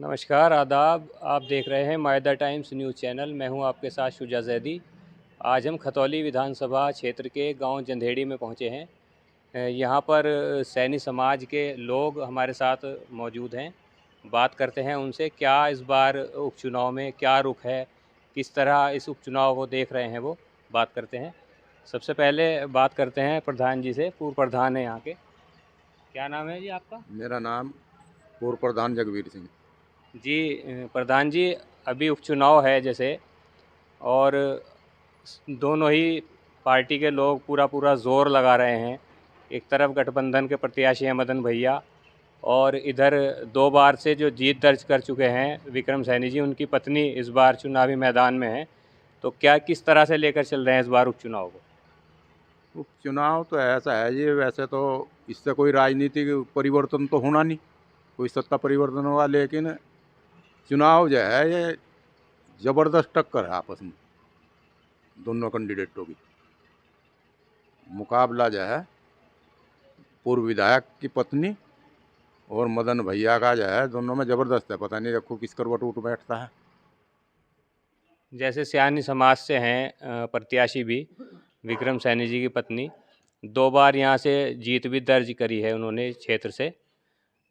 नमस्कार, आदाब। आप देख रहे हैं मायदा टाइम्स न्यूज़ चैनल। मैं हूं आपके साथ शुजा जैदी। आज हम खतौली विधानसभा क्षेत्र के गांव जंधेड़ी में पहुंचे हैं। यहां पर सैनी समाज के लोग हमारे साथ मौजूद हैं। बात करते हैं उनसे, क्या इस बार उपचुनाव में क्या रुख है, किस तरह इस उपचुनाव को देख रहे हैं वो बात करते हैं। सबसे पहले बात करते हैं प्रधान जी से, पूर्व प्रधान है यहाँ के। क्या नाम है जी आपका? मेरा नाम पूर्व प्रधान जगवीर सिंह। जी प्रधान जी, अभी उपचुनाव है जैसे, और दोनों ही पार्टी के लोग पूरा पूरा जोर लगा रहे हैं। एक तरफ गठबंधन के प्रत्याशी हैं मदन भैया, और इधर 2 बार से जो जीत दर्ज कर चुके हैं विक्रम सैनी जी, उनकी पत्नी इस बार चुनावी मैदान में है। तो क्या किस तरह से लेकर चल रहे हैं इस बार उपचुनाव को? उपचुनाव तो ऐसा है जी, वैसे तो इससे कोई राजनीतिक परिवर्तन तो होना नहीं, कोई सत्ता परिवर्तन होगा, लेकिन चुनाव जो है ये ज़बरदस्त टक्कर है आपस में दोनों कैंडिडेटों की। मुकाबला जो है पूर्व विधायक की पत्नी और मदन भैया का जो है, दोनों में ज़बरदस्त है। पता नहीं रखो किस करवट उठ बैठता है। जैसे सयानी समाज से हैं प्रत्याशी भी, विक्रम सैनी जी की पत्नी 2 बार यहाँ से जीत भी दर्ज करी है उन्होंने क्षेत्र से।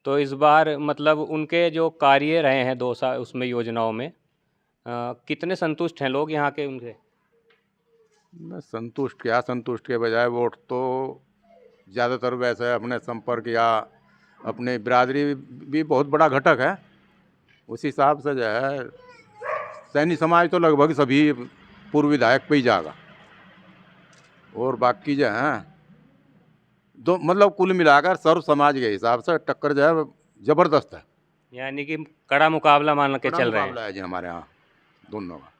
तो इस बार मतलब उनके जो कार्य रहे हैं 2 साल उसमें योजनाओं में, कितने संतुष्ट हैं लोग यहाँ के उनसे? मैं संतुष्ट, क्या संतुष्ट के बजाय वोट तो ज़्यादातर वैसे अपने संपर्क या अपने बिरादरी भी बहुत बड़ा घटक है। उस हिसाब से जो है सैनी समाज तो लगभग सभी पूर्व विधायक पे ही जाएगा, और बाकी जो हैं दो, मतलब कुल मिलाकर सर्व समाज के हिसाब से टक्कर जो है ज़बरदस्त है। यानी कि कड़ा मुकाबला मान के बड़ा चल रहे हैं। मुकाबला है जी हमारे यहाँ दोनों का।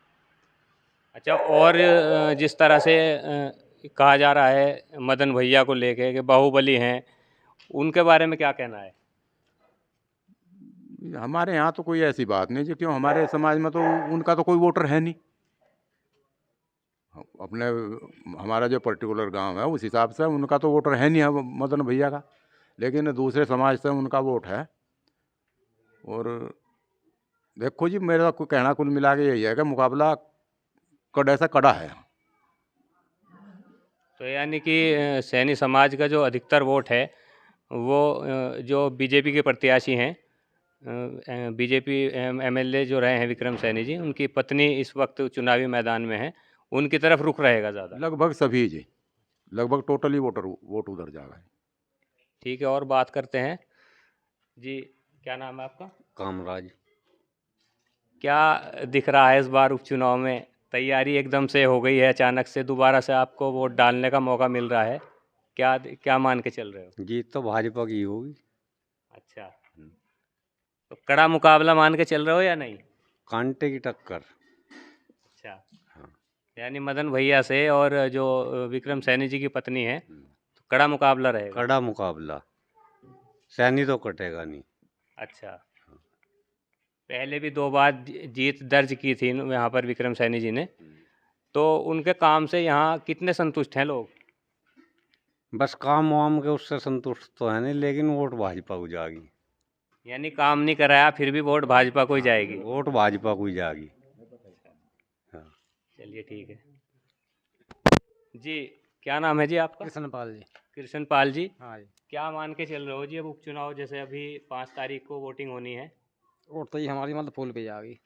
अच्छा, और जिस तरह से कहा जा रहा है मदन भैया को लेके कि बाहुबली हैं, उनके बारे में क्या कहना है? हमारे यहाँ तो कोई ऐसी बात नहीं जी, क्यों हमारे समाज में तो उनका तो कोई वोटर है नहीं। अपने हमारा जो पर्टिकुलर गांव है उस हिसाब से उनका तो वोटर है नहीं है मदन भैया का, लेकिन दूसरे समाज से उनका वोट है। और देखो जी, मेरा कहना कुल मिला के यही है कि मुकाबला कड़े से कड़ा है। तो यानी कि सैनी समाज का जो अधिकतर वोट है वो जो बीजेपी के प्रत्याशी हैं, बीजेपी एमएलए जो रहे हैं विक्रम सैनी जी, उनकी पत्नी इस वक्त चुनावी मैदान में है, उनकी तरफ रुख रहेगा ज़्यादा। लगभग सभी जी, लगभग टोटली वोट उधर जाएगा। ठीक है, और बात करते हैं जी। क्या नाम है आपका? कामराज। क्या दिख रहा है इस बार उपचुनाव में? तैयारी एकदम से हो गई है, अचानक से दोबारा से आपको वोट डालने का मौका मिल रहा है। क्या क्या मान के चल रहे हो? जीत तो भाजपा की होगी। अच्छा, तो कड़ा मुकाबला मान के चल रहे हो या नहीं? कांटे की टक्कर। अच्छा, हाँ। यानी मदन भैया से और जो विक्रम सैनी जी की पत्नी है, तो कड़ा मुकाबला रहेगा। कड़ा मुकाबला, सैनी तो कटेगा नहीं। अच्छा, पहले भी 2 बार जीत दर्ज की थी यहाँ पर विक्रम सैनी जी ने, तो उनके काम से यहाँ कितने संतुष्ट हैं लोग? बस काम वाम के उससे संतुष्ट तो है नहीं, लेकिन वोट भाजपा को जाएगी। यानी काम नहीं कराया फिर भी वोट भाजपा को ही जाएगी। वोट भाजपा को ही जाएगी। हाँ। चलिए ठीक है जी। क्या नाम है जी आपका? कृष्णपाल जी। कृष्णपाल जी, हाँ जी। क्या मान के चल रहे हो जी अब उपचुनाव, जैसे अभी 5 तारीख को वोटिंग होनी है? वोट तो ये हमारी मतलब फूल पे जाएगी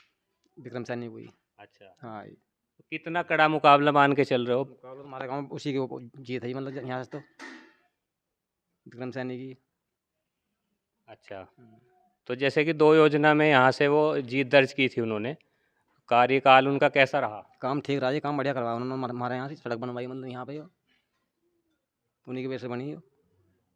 विक्रम सैनी को ही। अच्छा, हाँ जी। तो कितना कड़ा मुकाबला मान के चल रहे हो? मुकाबला तो हमारे गाँव में उसी की जीत है मतलब यहाँ से तो विक्रम सैनी की। अच्छा, तो जैसे कि 2 योजना में यहाँ से वो जीत दर्ज की थी उन्होंने, कार्यकाल उनका कैसा रहा? काम ठीक रहा जी, काम बढ़िया करवाया उन्होंने हमारे यहाँ से सड़क बनवाई मतलब यहाँ पे उन्हीं की वजह से बनी है।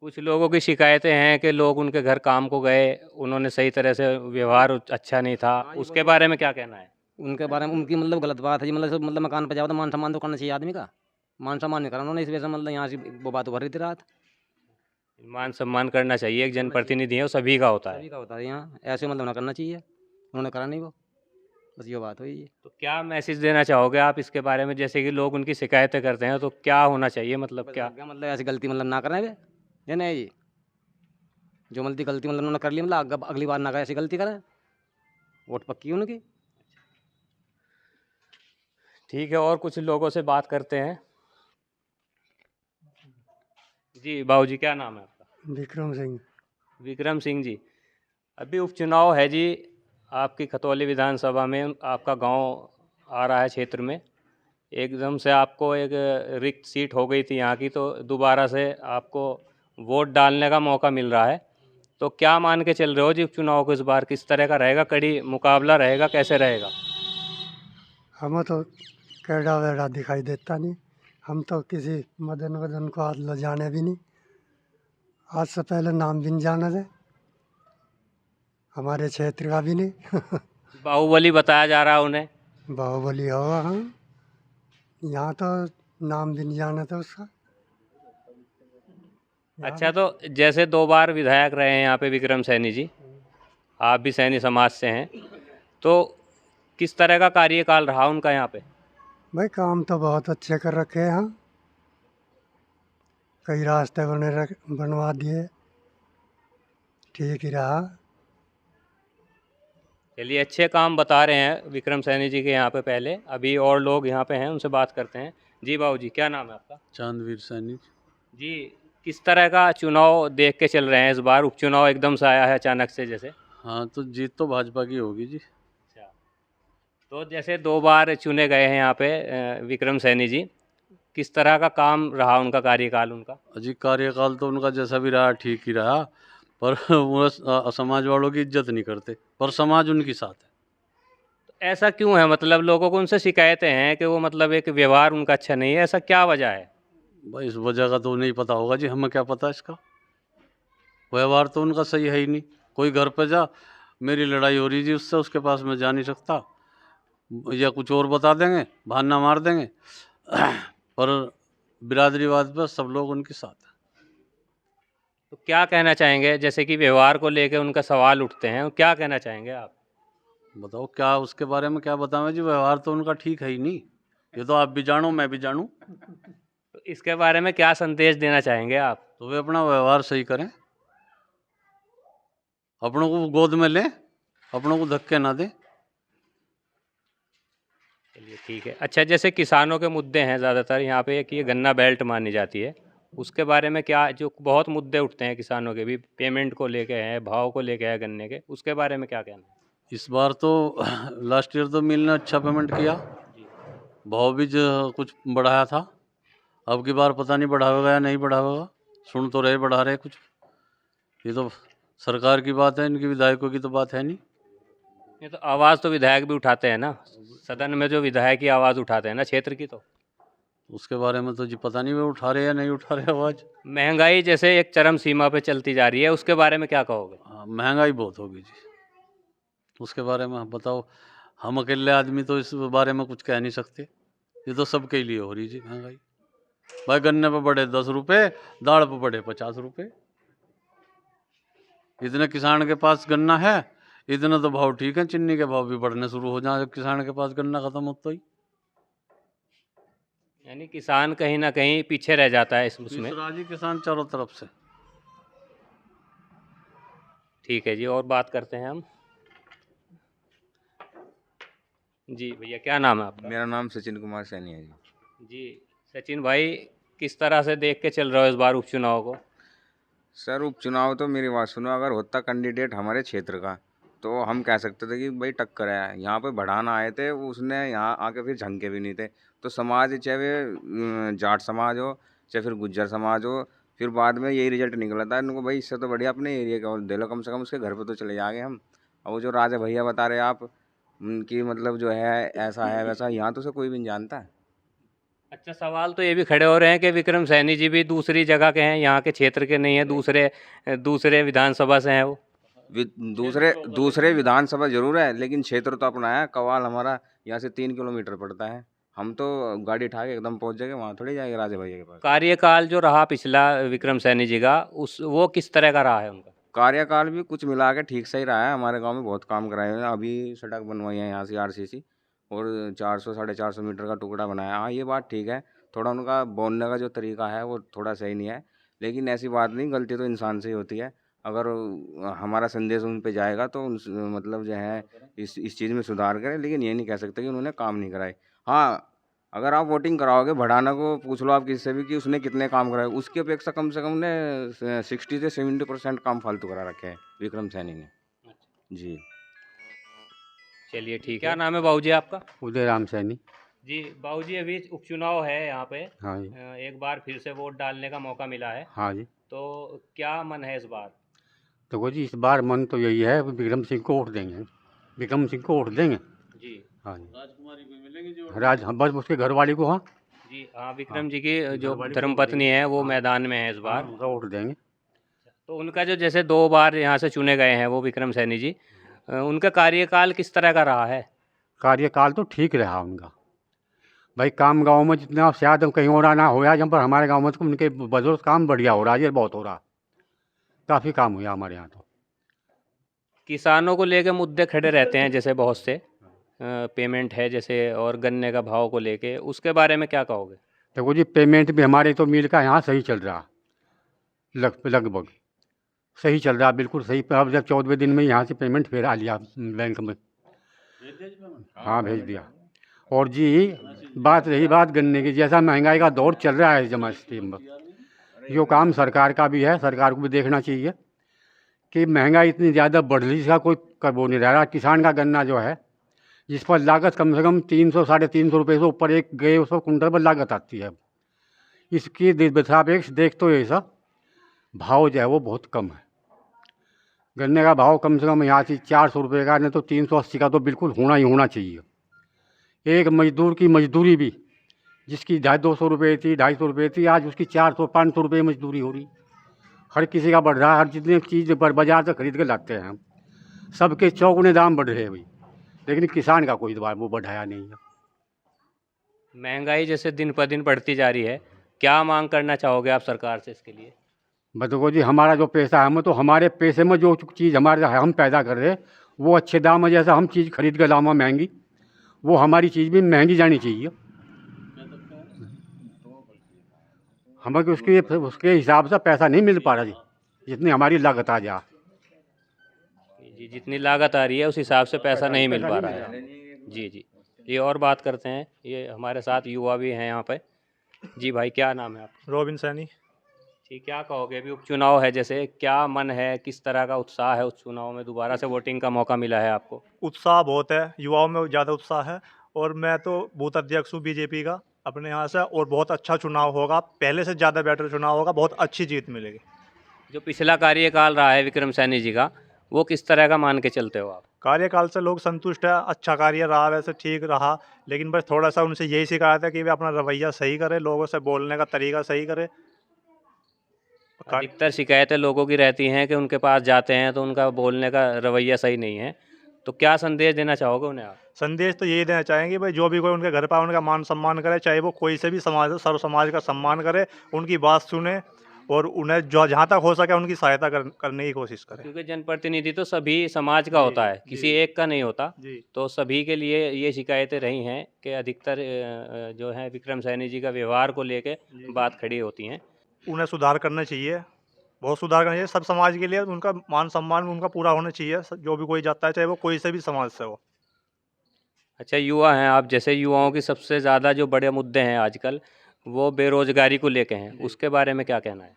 कुछ लोगों की शिकायतें हैं कि लोग उनके घर काम को गए, उन्होंने सही तरह से व्यवहार अच्छा नहीं था, उसके बारे में क्या कहना है? उनके बारे में उनकी मतलब गलत बात है जी, मतलब सब मतलब मकान पर जाओ तो मान सम्मान तो करना चाहिए आदमी का। मान सम्मान नहीं करा उन्होंने, इस वजह से मतलब यहाँ से वो बात उभर रही थी रात। मान सम्मान करना चाहिए, एक जनप्रतिनिधि है वो सभी का होता सभी है। का होता है यहाँ, ऐसे मतलब ना करना चाहिए, उन्होंने करा नहीं वो, बस ये बात हुई है। तो क्या मैसेज देना चाहोगे आप इसके बारे में, जैसे कि लोग उनकी शिकायतें करते हैं, तो क्या होना चाहिए, मतलब क्या? मतलब ऐसी गलती मतलब ना करें वे, ये नहीं जी, जो गलती मतलब उन्होंने कर ली मतलब अगली बार ना करें, ऐसी गलती करें। वोट पक्की है उनकी। ठीक है, और कुछ लोगों से बात करते हैं। जी बाबूजी, क्या नाम है आपका? विक्रम सिंह। विक्रम सिंह जी, अभी उपचुनाव है जी आपकी खतौली विधानसभा में, आपका गांव आ रहा है क्षेत्र में। एकदम से आपको एक रिक्त सीट हो गई थी यहाँ की, तो दोबारा से आपको वोट डालने का मौका मिल रहा है। तो क्या मान के चल रहे हो जी उपचुनाव को इस बार किस तरह का रहेगा, कड़ी मुकाबला रहेगा, कैसे रहेगा? हमें तो कैडा वैडा दिखाई देता नहीं। हम तो किसी मदन वदन को आज लो जाने भी नहीं, आज से पहले नाम भी नहीं जाना थे, हमारे क्षेत्र का भी नहीं। बाहुबली बताया जा रहा है उन्हें। बाहुबली होगा हम, यहाँ तो नाम भी नहीं जाना था उसका। अच्छा, तो जैसे 2 बार विधायक रहे हैं यहाँ पे विक्रम सैनी जी, आप भी सैनी समाज से हैं, तो किस तरह का कार्यकाल रहा उनका यहाँ पे? भाई काम तो बहुत अच्छे कर रखे हैं यहाँ, कई रास्ते बनवा दिए, ठीक ही रहा। चलिए, अच्छे काम बता रहे हैं विक्रम सैनी जी के यहाँ पे। पहले अभी और लोग यहाँ पे हैं, उनसे बात करते हैं। जी बाबूजी, क्या नाम है आपका? चांदवीर सैनी। जी, किस तरह का चुनाव देख के चल रहे हैं इस बार? उपचुनाव एकदम से आया है अचानक से जैसे। हाँ, तो जीत तो भाजपा की होगी जी। अच्छा, तो जैसे 2 बार चुने गए हैं यहाँ पे विक्रम सैनी जी, किस तरह का काम रहा उनका कार्यकाल उनका? अजी कार्यकाल तो उनका जैसा भी रहा ठीक ही रहा, पर वो समाज वालों की इज्जत नहीं करते, पर समाज उनके साथ है। तो ऐसा क्यों है? मतलब लोगों को उनसे शिकायतें हैं कि वो मतलब एक व्यवहार उनका अच्छा नहीं है, ऐसा क्या वजह है? भाई इस वजह का तो नहीं पता होगा जी, हमें क्या पता इसका। व्यवहार तो उनका सही है ही नहीं। कोई घर पे जा, मेरी लड़ाई हो रही जी उससे, उसके पास मैं जा नहीं सकता, या कुछ और बता देंगे, बहाना मार देंगे। पर बिरादरीवाद पर सब लोग उनके साथ हैं। तो क्या कहना चाहेंगे, जैसे कि व्यवहार को लेकर उनका सवाल उठते हैं, क्या कहना चाहेंगे आप? बताओ क्या उसके बारे में क्या बताऊं जी, व्यवहार तो उनका ठीक है ही नहीं। ये तो आप भी जानो, मैं भी जानूं। तो इसके बारे में क्या संदेश देना चाहेंगे आप? तो वे अपना व्यवहार सही करें, अपनों को गोद में लें, अपनों को धक्के ना दें। चलिए ठीक है। अच्छा, जैसे किसानों के मुद्दे हैं ज़्यादातर यहाँ पे, कि ये गन्ना बेल्ट मानी जाती है, उसके बारे में क्या, जो बहुत मुद्दे उठते हैं किसानों के भी, पेमेंट को लेके हैं, भाव को लेके है गन्ने के, उसके बारे में क्या कहना है? इस बार तो लास्ट ईयर तो मिल ने अच्छा पेमेंट किया, भाव भी जो कुछ बढ़ाया था। अब की बार पता नहीं बढ़ावेगा या नहीं बढ़ावेगा, सुन तो रहे बढ़ा रहे कुछ। ये तो सरकार की बात है, इनकी विधायकों की तो बात है नहीं। ये तो आवाज़ तो विधायक भी उठाते हैं ना, सदन में जो विधायक की आवाज़ उठाते हैं ना क्षेत्र की, तो उसके बारे में तो जी पता नहीं वे उठा रहे या नहीं उठा रहे आवाज़। महंगाई जैसे एक चरम सीमा पे चलती जा रही है, उसके बारे में क्या कहोगे? हाँ, महंगाई बहुत होगी जी, उसके बारे में बताओ। हम अकेले आदमी तो इस बारे में कुछ कह नहीं सकते, ये तो सबके लिए हो रही जी महंगाई। भाई गन्ने पे बढ़े 10 रुपये, दाल पे बढ़े 50 रुपये। इतने किसान के पास गन्ना है, इतना तो भाव ठीक है, चीनी के भाव भी बढ़ने शुरू हो जाए जब किसान के पास गन्ना खत्म होता ही। यानी किसान कहीं ना कहीं पीछे रह जाता है उसमें। तीसरा जी किसान चारों तरफ से। ठीक है जी, और बात करते हैं हम। जी भैया, क्या नाम है आपका? मेरा नाम सचिन कुमार सैनी है जी। जी सचिन भाई, किस तरह से देख के चल रहे हो इस बार उपचुनाव को? सर उपचुनाव तो मेरी बात सुनो, अगर होता कैंडिडेट हमारे क्षेत्र का तो हम कह सकते थे कि भाई टक्कर है। यहाँ पे बढ़ाना आए थे, उसने यहाँ आके फिर झंके भी नहीं थे। तो समाज चाहे वे जाट समाज हो चाहे फिर गुज्जर समाज हो, फिर बाद में यही रिजल्ट निकला था इनको, भाई इससे तो बढ़िया अपने एरिया का दे लो, कम से कम उसके घर पे तो चले जाएंगे हम। और वो जो राजा भैया बता रहे आप, उनकी मतलब जो है ऐसा है वैसा, यहाँ तो उसे कोई भी नहीं जानता है। अच्छा, सवाल तो ये भी खड़े हो रहे हैं कि विक्रम सैनी जी भी दूसरी जगह के हैं, यहाँ के क्षेत्र के नहीं है, दूसरे विधानसभा से हैं वो। दूसरे विधानसभा जरूर है, लेकिन क्षेत्र तो अपना है। कवाल हमारा यहाँ से 3 किलोमीटर पड़ता है, हम तो गाड़ी उठा के एकदम पहुँच जाएंगे, वहाँ थोड़ी जाएंगे राजा भैया के पास। कार्यकाल जो रहा पिछला विक्रम सैनी जी का, वो किस तरह का रहा है उनका? कार्यकाल भी कुछ मिला के ठीक सही रहा है। हमारे गांव में बहुत काम कराए हुए हैं, अभी सड़क बनवाई है यहाँ से आरसीसी, और 400-450 मीटर का टुकड़ा बनाया। हाँ ये बात ठीक है, थोड़ा उनका बोलने का जो तरीका है वो थोड़ा सही नहीं है, लेकिन ऐसी बात नहीं, गलती तो इंसान से ही होती है। अगर हमारा संदेश उन पे जाएगा तो मतलब जो है इस चीज़ में सुधार करें, लेकिन ये नहीं कह सकते कि उन्होंने काम नहीं कराए। हाँ, अगर आप वोटिंग कराओगे, भड़ाना को पूछ लो आप किसी से भी कि उसने कितने काम कराए, उसकी अपेक्षा कम से कम ने 60 से 70% काम फालतू करा रखे हैं विक्रम सैनी ने। जी। चलिए ठीक है। क्या नाम है बाबूजी आपका? उदय राम सैनी। जी बाबूजी, अभी उपचुनाव है यहाँ पे। हाँ जी। एक बार फिर से वोट डालने का मौका मिला है, हाँ जी। तो क्या मन है इस बार? तो वो जी इस बार मन तो यही है, विक्रम सिंह को वोट देंगे, विक्रम सिंह को वोट देंगे। जी हाँ जी। राजकुमारी को मिलेंगे जो राज, हाँ, बस उसके घर वाली को। हाँ जी, हाँ विक्रम जी की जो घरवाली को धर्मपत्नी है वो हाँ। मैदान में है इस बार। उनका वोट देंगे। तो उनका जो जैसे 2 बार यहाँ से चुने गए हैं वो विक्रम सैनी जी, उनका कार्यकाल किस तरह का रहा है? कार्यकाल तो ठीक रहा उनका भाई। काम गांव में जितना शायद कहीं और ना हो रहा है, जहाँ पर हमारे गांव में तो उनके बदौलत काम बढ़िया हो रहा है, ये बहुत हो रहा, काफ़ी काम हुआ हमारे यहाँ तो। किसानों को लेके मुद्दे खड़े रहते हैं जैसे बहुत से, पेमेंट है जैसे, और गन्ने का भाव को लेके, उसके बारे में क्या कहोगे? देखो जी, पेमेंट भी हमारे तो मिल का यहाँ सही चल रहा, लगभग सही चल रहा, बिल्कुल सही। अब जब 14वें दिन में यहाँ से पेमेंट फिर आ लिया बैंक में। हाँ भेज दिया। और जी बात रही बात गन्ने की, जैसा महंगाई का दौर चल रहा है जमा स्कीम में, यो काम सरकार का भी है, सरकार को भी देखना चाहिए कि महंगाई इतनी ज़्यादा बढ़ रही, इसका कोई वो नहीं रह रहा। किसान का गन्ना जो है, जिस पर लागत कम से कम 300 साढ़े 300 रुपये से ऊपर एक गए उसको कुंटल पर लागत आती है, इसकी सापेक्ष देख तो ऐसा भाव जो है वो बहुत कम है। गन्ने का भाव कम से कम यहाँ से 400 रुपये का, नहीं तो 380 का तो बिल्कुल होना ही होना चाहिए। एक मजदूर की मजदूरी भी जिसकी 250 रुपये थी, 250 रुपये थी, आज उसकी 400 500 रुपये मजदूरी हो रही। हर किसी का बढ़ रहा है, हर जितनी चीज़ पर बाजार से खरीद के लाते हैं हम, सबके चौगुने दाम बढ़ रहे हैं भाई, लेकिन किसान का कोई वो बढ़ाया नहीं है। महंगाई जैसे दिन पर दिन बढ़ती जा रही है, क्या मांग करना चाहोगे आप सरकार से इसके लिए? देखो जी, हमारा जो पैसा है, हम तो हमारे पैसे में जो चीज़ हमारे हम पैदा कर रहे हैं वो अच्छे दाम में, जैसा हम चीज़ खरीद के लामा महंगी, वो हमारी चीज़ भी महंगी जानी चाहिए। हमें उसके हिसाब से पैसा नहीं मिल पा रहा जी, जितनी हमारी लागत आ जा। जी, जितनी लागत आ रही है उस हिसाब से पैसा नहीं मिल पा रहा है। जी जी, ये और बात करते हैं, ये हमारे साथ युवा भी हैं यहाँ पे। जी भाई, क्या नाम है आपका? रोबिन सैनी। ठीक, क्या कहोगे, अभी उपचुनाव है जैसे, क्या मन है, किस तरह का उत्साह है उस चुनाव में? दोबारा से वोटिंग का मौका मिला है आपको। उत्साह बहुत है, युवाओं में ज़्यादा उत्साह है, और मैं तो बूथ अध्यक्ष हूँ बीजेपी का अपने यहाँ से, और बहुत अच्छा चुनाव होगा, पहले से ज़्यादा बेटर चुनाव होगा, बहुत अच्छी जीत मिलेगी। जो पिछला कार्यकाल रहा है विक्रम सैनी जी का, वो किस तरह का मान के चलते हो आप? कार्यकाल से लोग संतुष्ट है, अच्छा कार्य रहा, वैसे ठीक रहा, लेकिन बस थोड़ा सा उनसे यही शिकायत है कि वे अपना रवैया सही करें, लोगों से बोलने का तरीका सही करें। अधिकतर शिकायतें लोगों की रहती हैं कि उनके पास जाते हैं तो उनका बोलने का रवैया सही नहीं है, तो क्या संदेश देना चाहोगे उन्हें आप? संदेश तो यही देना चाहेंगे भाई, जो भी कोई उनके घर पर आए उनका मान सम्मान करे, चाहे वो कोई से भी समाज हो, सर्व समाज का सम्मान करे, उनकी बात सुने, और उन्हें जो जहाँ तक हो सके उनकी सहायता करने की कोशिश करें। क्योंकि जनप्रतिनिधि तो सभी समाज का होता है, किसी एक का नहीं होता, जी। तो सभी के लिए ये शिकायतें रही हैं कि अधिकतर जो है विक्रम सैनी जी का व्यवहार को लेके बात खड़ी होती हैं। उन्हें सुधार करना चाहिए, बहुत सुधार करना चाहिए, सब समाज के लिए उनका मान सम्मान उनका पूरा होना चाहिए, जो भी कोई जाता है, चाहे वो कोई से भी समाज से हो। अच्छा, युवा हैं आप, जैसे युवाओं की सबसे ज़्यादा जो बड़े मुद्दे हैं आजकल, वो बेरोजगारी को लेके हैं, उसके बारे में क्या कहना है?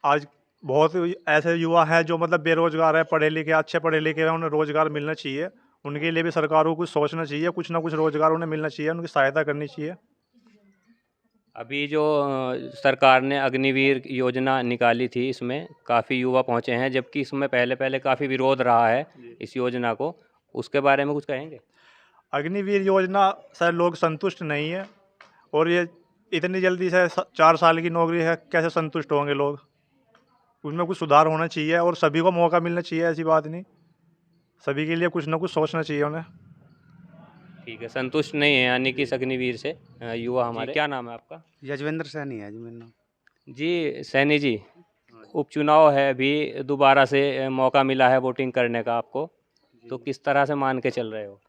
आज बहुत ऐसे युवा हैं जो मतलब बेरोजगार है, पढ़े लिखे, अच्छे पढ़े लिखे हैं, उन्हें रोजगार मिलना चाहिए, उनके लिए भी सरकार को कुछ सोचना चाहिए, कुछ ना कुछ रोजगार उन्हें मिलना चाहिए, उनकी सहायता करनी चाहिए। अभी जो सरकार ने अग्निवीर योजना निकाली थी, इसमें काफ़ी युवा पहुंचे हैं, जबकि इसमें पहले काफ़ी विरोध रहा है इस योजना को, उसके बारे में कुछ कहेंगे? अग्निवीर योजना से लोग संतुष्ट नहीं है, और ये इतनी जल्दी से 4 साल की नौकरी है, कैसे संतुष्ट होंगे लोग? उसमें कुछ सुधार होना चाहिए, और सभी को मौका मिलना चाहिए, ऐसी बात नहीं, सभी के लिए कुछ ना कुछ सोचना चाहिए उन्हें। ठीक है, संतुष्ट नहीं है यानी कि इस अग्निवीर से युवा हमारे। क्या नाम है आपका? यजवेंद्र सैनी है जी मेरा नाम। जी सैनी जी, उपचुनाव है अभी, दोबारा से मौका मिला है वोटिंग करने का आपको, तो किस तरह से मान के चल रहे हो?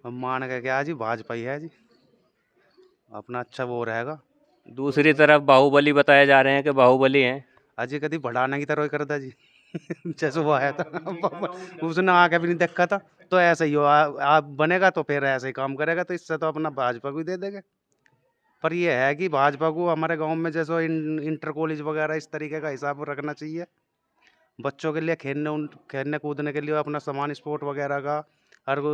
हम मान के क्या जी, भाजपा ही है जी, अपना अच्छा वो रहेगा। दूसरी तरफ बाहुबली बताए जा रहे हैं कि बाहुबली हैं। अजय कभी बढ़ाने की तरह ही करता जी। जैसे वो आया था उसने आके भी नहीं देखा था। तो ऐसे ही हो आप बनेगा तो फिर ऐसे ही काम करेगा, तो इससे तो अपना भाजपा को ही दे देंगे। पर ये है कि भाजपा को हमारे गांव में जैसे इंटर कॉलेज वगैरह इस तरीके का हिसाब रखना चाहिए। बच्चों के लिए खेलने कूदने के लिए अपना सामान स्पोर्ट वगैरह का और वो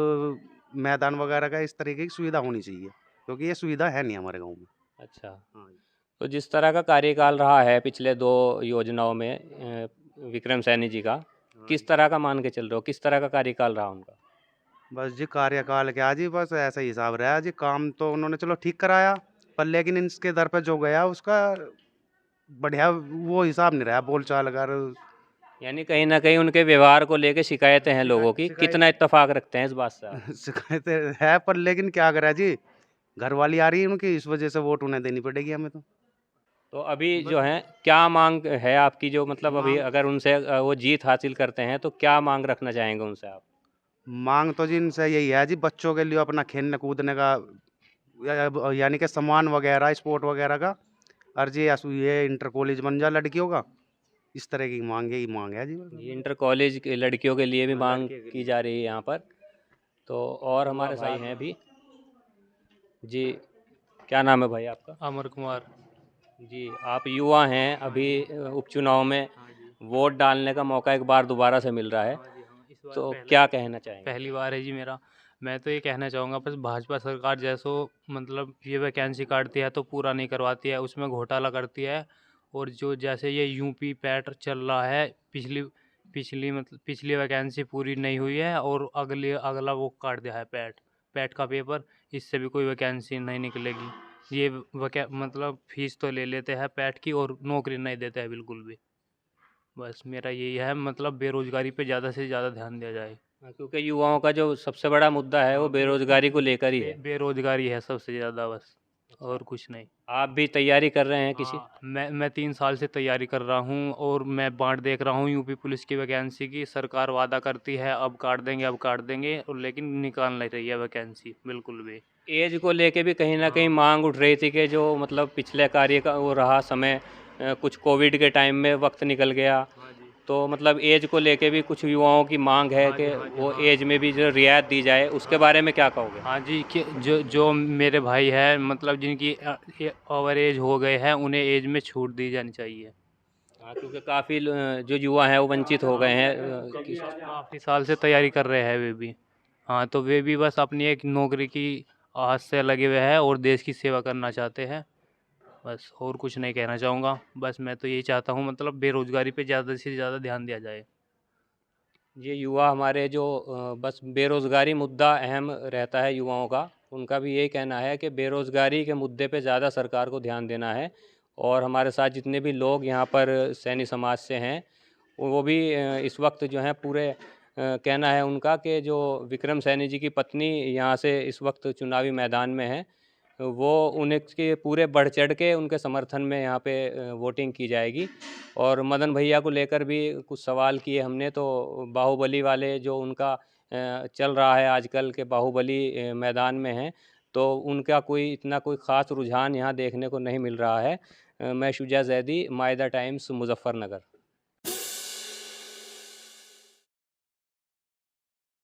मैदान वगैरह का इस तरीके की सुविधा होनी चाहिए, क्योंकि ये सुविधा है नहीं हमारे गांव में। अच्छा, हाँ जी। तो जिस तरह का कार्यकाल रहा है पिछले 2 योजनाओं में विक्रम सैनी जी का, किस तरह का मान के चल रहे हो, किस तरह का कार्यकाल रहा उनका? बस जी कार्यकाल क्या जी, बस ऐसा ही हिसाब रहा जी। काम तो उन्होंने चलो ठीक कराया, पर लेकिन इसके दर पे जो गया उसका बढ़िया वो हिसाब नहीं रहा बोलचाल अगर। यानी कहीं न कहीं उनके व्यवहार को लेके शिकायतें हैं लोगों की, शिकायत कितना इत्तेफ़ाक रखते हैं इस बात से आप? शिकायतें है, पर लेकिन क्या करा जी, घर वाली आ रही है उनकी, इस वजह से वोट उन्हें देनी पड़ेगी हमें तो। तो अभी जो है क्या माँग है आपकी, जो मतलब अभी मांग अगर उनसे वो जीत हासिल करते हैं तो क्या माँग रखना चाहेंगे उनसे आप? मांग तो जी इनसे यही है जी, बच्चों के लिए अपना खेलने कूदने का यानी कि सामान वगैरह स्पोर्ट वगैरह का, और जी ये इंटर कॉलेज बन जा लड़कियों का, इस तरह की मांग यही मांग है जी। ये इंटर कॉलेज के लड़कियों के लिए भी हाँ, माँग लड़कियों के की लिए। जा रही है यहाँ पर। तो और युवा हमारे भाई भाग हैं भी। जी, क्या नाम है भाई आपका? अमर कुमार। जी, आप युवा हैं, अभी उपचुनाव में हाँ जी। वोट डालने का मौका एक बार दोबारा से मिल रहा है, हाँ जी, हाँ, इस बार तो पहला क्या कहना चाहेंगे? पहली बार है जी मेरा। मैं तो ये कहना चाहूँगा, बस भाजपा सरकार जैसो मतलब ये वैकेंसी काटती है तो पूरा नहीं करवाती है, उसमें घोटाला करती है। और जो जैसे ये यूपी पैट चल रहा है, पिछली पिछली वैकेंसी पूरी नहीं हुई है और अगला वो काट दिया है पैट पैट का पेपर। इससे भी कोई वैकेंसी नहीं निकलेगी। ये मतलब फीस तो ले लेते हैं पैट की और नौकरी नहीं देते हैं बिल्कुल भी। बस मेरा यही है, मतलब बेरोजगारी पे ज़्यादा से ज़्यादा ध्यान दिया जाए। हाँ, क्योंकि युवाओं का जो सबसे बड़ा मुद्दा है वो हाँ, बेरोजगारी को लेकर ही है। बेरोजगारी है सबसे ज़्यादा, बस और कुछ नहीं। आप भी तैयारी कर रहे हैं किसी? हाँ, मैं 3 साल से तैयारी कर रहा हूँ और मैं बाट देख रहा हूँ यूपी पुलिस की वैकेंसी की। सरकार वादा करती है अब काट देंगे, और लेकिन निकाल नहीं रही है वैकेंसी बिल्कुल भी। एज को लेके भी कहीं न कहीं हाँ। माँग उठ रही थी कि जो मतलब पिछले कार्य का वो रहा समय, कुछ कोविड के टाइम में वक्त निकल गया, हाँ जी। तो मतलब एज को लेके भी कुछ युवाओं की माँग है हाँ कि जी, हाँ जी, वो हाँ। एज में भी जो रियायत दी जाए, उसके बारे में क्या कहोगे? हाँ जी, कि जो मेरे भाई हैं, मतलब जिनकी ओवर एज हो गए हैं, उन्हें एज में छूट दी जानी चाहिए। हाँ, क्योंकि काफ़ी जो युवा हैं वो वंचित हो गए हैं काफ़ी साल से तैयारी कर रहे हैं वे भी। हाँ, तो वे भी बस अपनी एक नौकरी की आस से लगे हुए हैं और देश की सेवा करना चाहते हैं। बस और कुछ नहीं कहना चाहूँगा। बस मैं तो यही चाहता हूँ, मतलब बेरोज़गारी पे ज़्यादा से ज़्यादा ध्यान दिया जाए। ये युवा हमारे जो बस बेरोज़गारी मुद्दा अहम रहता है युवाओं का, उनका भी यही कहना है कि बेरोज़गारी के मुद्दे पे ज़्यादा सरकार को ध्यान देना है। और हमारे साथ जितने भी लोग यहाँ पर सैनी समाज से हैं, वो भी इस वक्त जो हैं पूरे कहना है उनका कि जो विक्रम सैनी जी की पत्नी यहाँ से इस वक्त चुनावी मैदान में हैं, वो उन्हें के पूरे बढ़ चढ़ के उनके समर्थन में यहाँ पे वोटिंग की जाएगी। और मदन भैया को लेकर भी कुछ सवाल किए हमने, तो बाहुबली वाले जो उनका चल रहा है आजकल के बाहुबली मैदान में हैं, तो उनका कोई इतना कोई ख़ास रुझान यहाँ देखने को नहीं मिल रहा है। मैं शुजा ज़ैदी, मायदा टाइम्स, मुज़फ़्फ़रनगर।